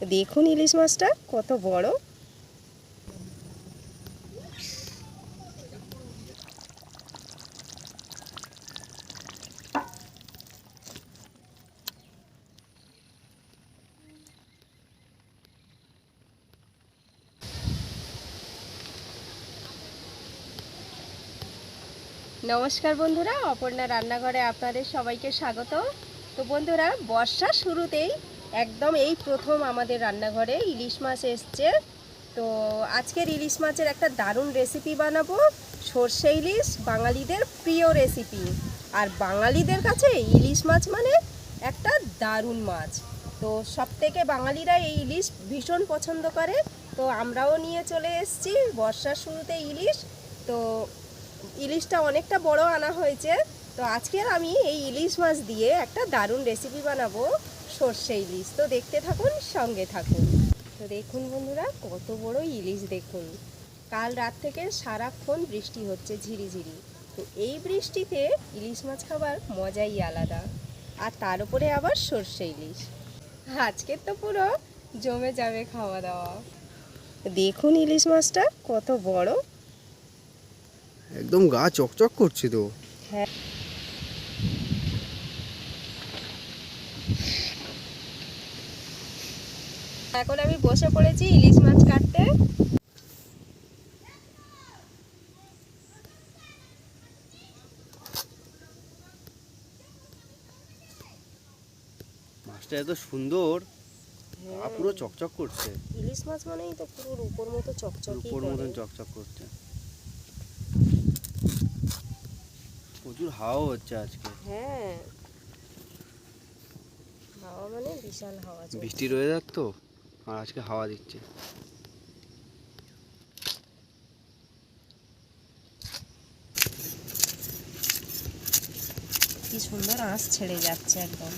দেখুন ইলিশ মাছটা কত বড়। নমস্কার বন্ধুরা, অপর্ণা রান্নাঘরে আপনাদের সবাইকে স্বাগত। তো বন্ধুরা, বর্ষা শুরুতেই একদম এই প্রথম আমাদের রান্নাঘরে ইলিশ মাছ এসছে। তো আজকের ইলিশ মাছের একটা দারুণ রেসিপি বানাবো। সর্ষে ইলিশ বাঙালিদের প্রিয় রেসিপি, আর বাঙালিদের কাছে ইলিশ মাছ মানে একটা দারুণ মাছ। তো সবথেকে বাঙালিরা এই ইলিশ ভীষণ পছন্দ করে। তো আমরাও নিয়ে চলে এসেছি বর্ষার শুরুতে ইলিশ। তো ইলিশটা অনেকটা বড় আনা হয়েছে। তো আজকে আমি এই ইলিশ মাছ দিয়ে একটা দারুণ রেসিপি বানাবো, সর্ষে ইলিশ। তো দেখতে থাকুন, সঙ্গে থাকুন। তো দেখুন বন্ধুরা, কত বড় ইলিশ দেখুন। কাল রাত থেকে সারাক্ষণ বৃষ্টি হচ্ছে ঝিরিঝিরি। তো এই বৃষ্টিতে ইলিশ মাছ খাবার মজাই আলাদা, আর তার উপরে আবার সর্ষে ইলিশ। আজকে তো পুরো জমে যাবে খাওয়া দাওয়া। দেখুন ইলিশ মাছটা কত বড়, একদম গা চকচক করছে তো। হ্যাঁ, এখন আমি বসে পড়েছি ইলিশ মাছ কাটতে। মাছটা এত সুন্দর, গা পুরো চকচক করছে। ইলিশ মাছ মানেই তো পুরো রূপোর মতো চকচক, রূপোর মতন চকচক করছে। প্রচুর হাওয়া হচ্ছে আজকে। হ্যাঁ, হাওয়া মানে বিশাল হাওয়া চলছে। বৃষ্টির ওয়েদার তো, আর আজকে হাওয়া দিচ্ছে। কি সুন্দর আঁশ ছেড়ে যাচ্ছে একদম।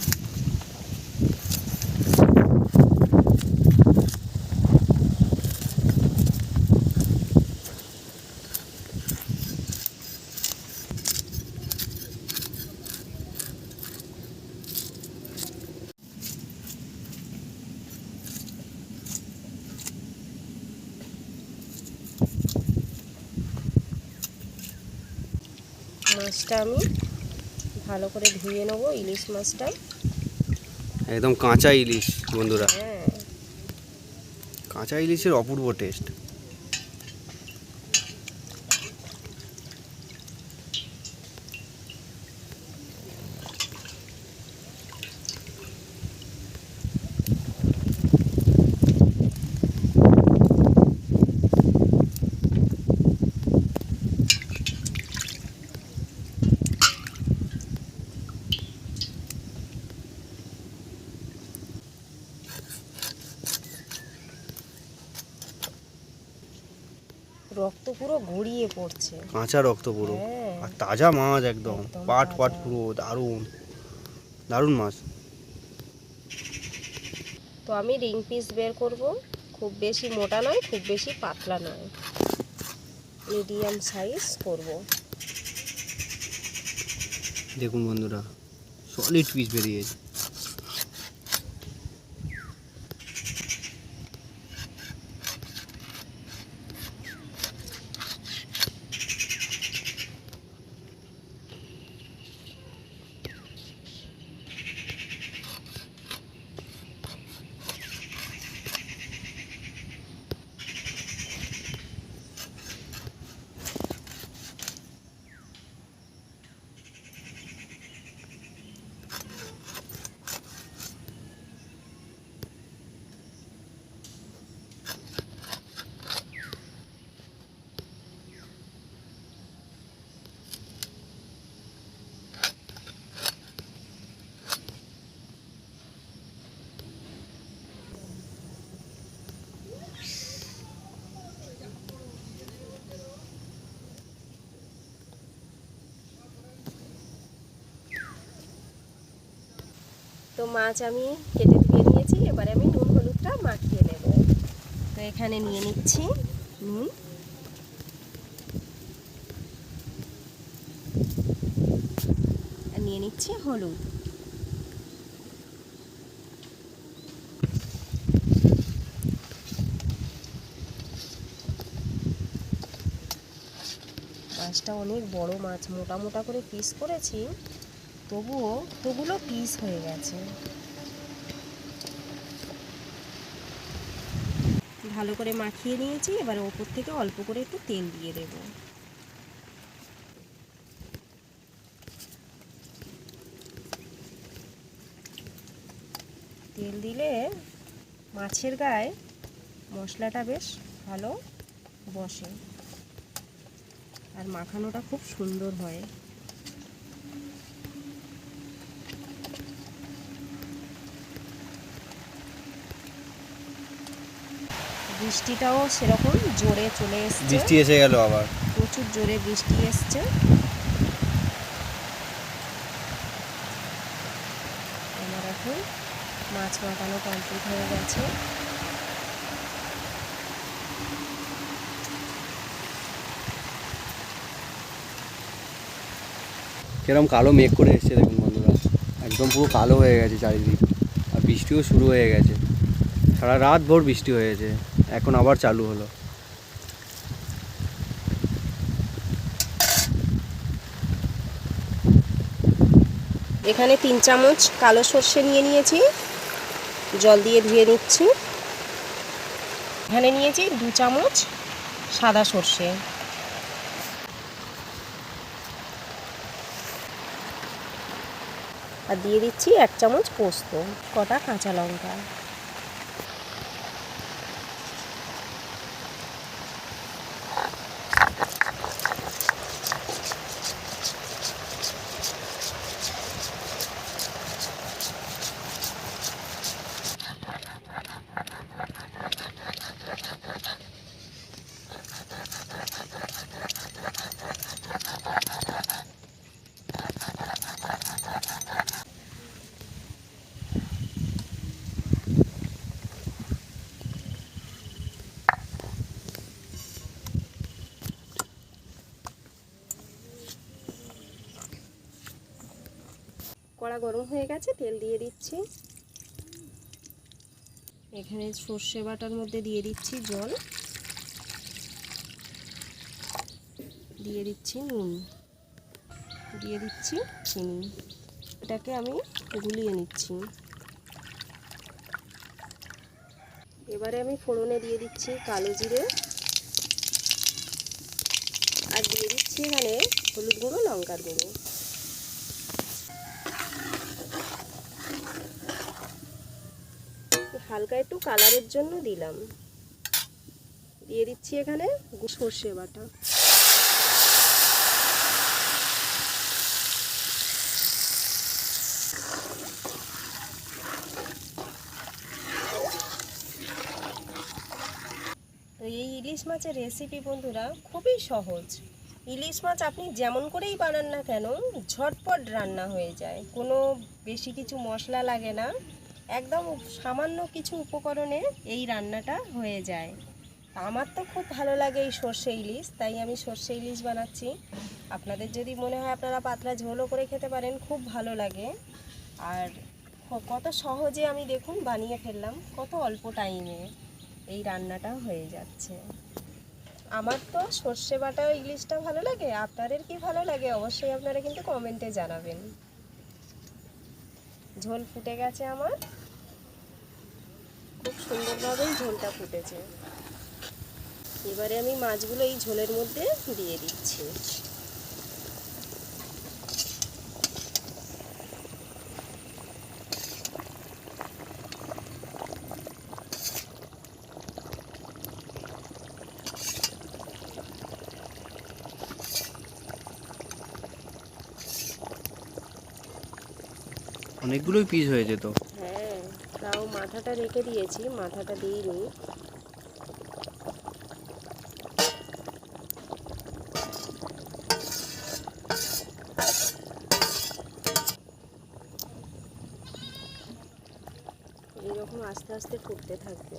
মাছটা আমি ভালো করে ধুয়ে নেবো, ইলিশ মাছটা। একদম কাঁচা ইলিশ বন্ধুরা, হ্যাঁ, কাঁচা ইলিশের অপূর্ব টেস্ট। রক্ত পুরো গড়িয়ে পড়ছে। কাঁচা রক্ত পুরো, হ্যাঁ, আর তাজা মাছ একদম একদম পাট পাট তাজা। পুরো দারুণ দারুণ মাছ। তো আমি রিং পিস বের করব, খুব বেশি মোটা নয়, খুব বেশি পাতলা নয়, মিডিয়াম সাইজ করব। দেখুন বন্ধুরা, সলিড পিস বেরিয়েছে। তো মাছ আমি কেটে ধুয়ে নিয়েছি, এবারে আমি নুন হলুদটা মাখিয়ে নেব। তো এখানে নিয়ে নিচ্ছি নুন, আর নিয়ে নিচ্ছি হলুদ। মাছটা অনেক বড় মাছ, মোটা মোটা করে পিস করেছি, তবুও ওগুলো পিস হয়ে গেছে। ভালো করে মাখিয়ে নিয়েছি, এবার ওপর থেকে অল্প করে একটু তেল দিয়ে দেব। তেল দিলে মাছের গায়ে মশলাটা বেশ ভালো বসে আর মাখানোটা খুব সুন্দর হয়। বৃষ্টিটাও সেরকম জোরে চলে এসছে, বৃষ্টি এসে গেল আবার, প্রচুর জোরে বৃষ্টি এসছে। আমার এখন মাছ মাখানো কমপ্লিট হয়ে গেছে। কিরম কালো মেঘ করে এসছে দেখুন বন্ধুরা, একদম পুরো কালো হয়ে গেছে চারিদিক, আর বৃষ্টিও শুরু হয়ে গেছে। সারা রাত ভোর বৃষ্টি হয়েছে, এখন আবার চালু হলো। এখানে 3 চামচ কালো সর্ষে নিয়ে নিয়েছি, জল দিয়ে ধুয়ে নিচ্ছি। এখানে নিয়েছি 2 চামচ সাদা সর্ষে, আর দিয়ে দিচ্ছি 1 চামচ পোস্ত, কটা কাঁচা লঙ্কা। কড়া গরম হয়ে গেছে, তেল দিয়ে দিচ্ছি। এখানে সর্ষে বাটার মধ্যে দিয়ে দিচ্ছি জল, দিয়ে দিচ্ছি নুন, দিয়ে দিচ্ছি চিনি। এটাকে আমি গুলিয়ে নিচ্ছি। এবারে আমি ফোড়নে দিয়ে দিচ্ছি কালো জিরে, আর দিয়ে দিচ্ছি এখানে হলুদ গুঁড়ো, লঙ্কার গুঁড়ো। হালকা একটু কালারের জন্য দিলাম। দিয়ে দিচ্ছি এখানে সর্ষে বাটা। তো এই ইলিশ মাছের রেসিপি বন্ধুরা খুবই সহজ। ইলিশ মাছ আপনি যেমন করেই বানান না কেন ঝটপট রান্না হয়ে যায়, কোনো বেশি কিছু মশলা লাগে না, একদম সামান্য কিছু উপকরণে এই রান্নাটা হয়ে যায়। আমার তো খুব ভালো লাগে এই সর্ষে ইলিশ, তাই আমি সর্ষে ইলিশ বানাচ্ছি। আপনাদের যদি মনে হয় আপনারা পাতলা ঝোলও করে খেতে পারেন, খুব ভালো লাগে। আর কত সহজে আমি দেখুন বানিয়ে ফেললাম, কত অল্প টাইমে এই রান্নাটা হয়ে যাচ্ছে। আমার তো সর্ষে বাটা ইলিশটা ভালো লাগে, আপনাদের কি ভালো লাগে অবশ্যই আপনারা কিন্তু কমেন্টে জানাবেন। ঝোল ফুটে গেছে আমার, খুব সুন্দরভাবেই ঝোলটা ফুটেছে। এবারে আমি মাছগুলো এই ঝোলের মধ্যে দিয়ে দিচ্ছি। অনেকগুলোই পিস হয়েছে তো। হ্যাঁ, তাও মাথাটা রেখে দিয়েছি, মাথাটা দিইনি। এইরকম আস্তে আস্তে ফুটতে থাকবে।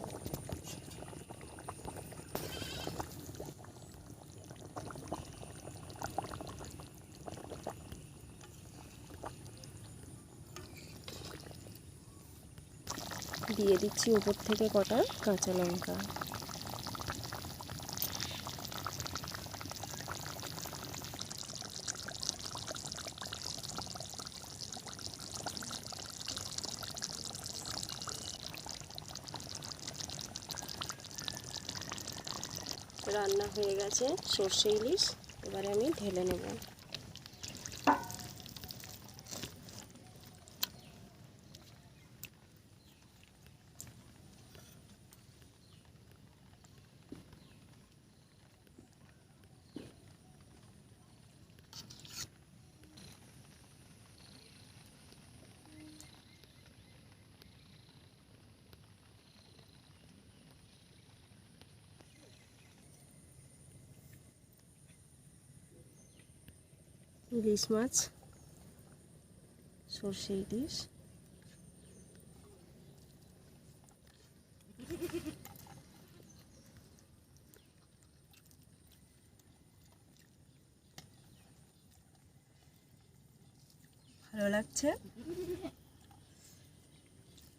দিয়ে দিচ্ছি উপর থেকে কটা কাঁচা লঙ্কা। রান্না হয়ে গেছে সর্ষে ইলিশ। এবারে আমি ঢেলে নেব। ইলিশ মাছ, সর্ষে ইলিশ। ভালো লাগছে।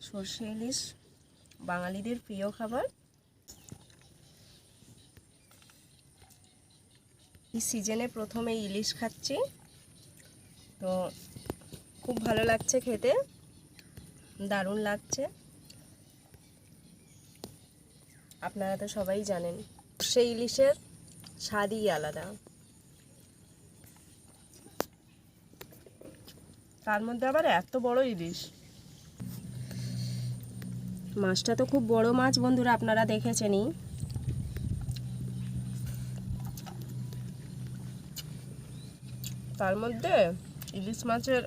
সর্ষে ইলিশ বাঙালিদের প্রিয় খাবার। এই সিজনে প্রথম এই ইলিশ খাচ্ছি, তো খুব ভালো লাগছে খেতে, দারুণ লাগছে। আপনারা তো সবাই জানেন সর্ষে ইলিশের স্বাদই আলাদা। তার মধ্যে আবার এত বড় ইলিশ। মাছটা তো খুব বড় মাছ বন্ধুরা, আপনারা দেখেছেনই। তার মধ্যে ইলিশ মাছের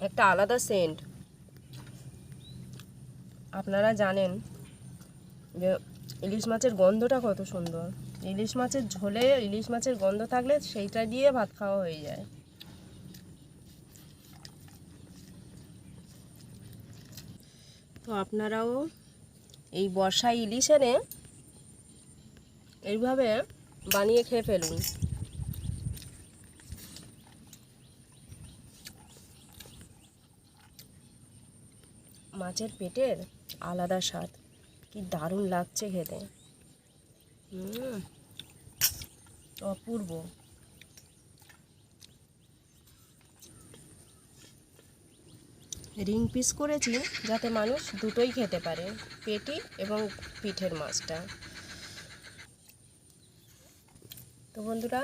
একটা আলাদা সেন্ট। আপনারা জানেন যে ইলিশ মাছের গন্ধটা কত সুন্দর। ইলিশ মাছের ঝোলে ইলিশ মাছের গন্ধ থাকলে সেইটা দিয়ে ভাত খাওয়া হয়ে যায়। তো আপনারাও এই বর্ষায় ইলিশ এনে এইভাবে বানিয়ে খেয়ে ফেলুন। মাছের পেটের আলাদা স্বাদ, কি দারুণ লাগছে খেতে। অপূর্ব। রিং পিস করেছি যাতে মানুষ দুটোই খেতে পারে, পেটি এবং পিঠের মাছটা। তো বন্ধুরা,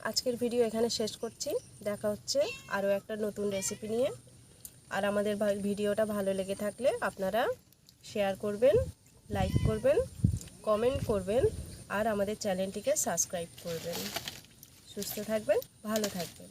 আজকের ভিডিও এখানে শেষ করছি। দেখা হচ্ছে আরও একটা নতুন রেসিপি নিয়ে। আর আমাদের ভিডিওটা ভালো লেগে থাকলে আপনারা শেয়ার করবেন, লাইক করবেন, কমেন্ট করবেন আর আমাদের চ্যানেলটিকে সাবস্ক্রাইব করবেন। সুস্থ থাকবেন, ভালো থাকবেন।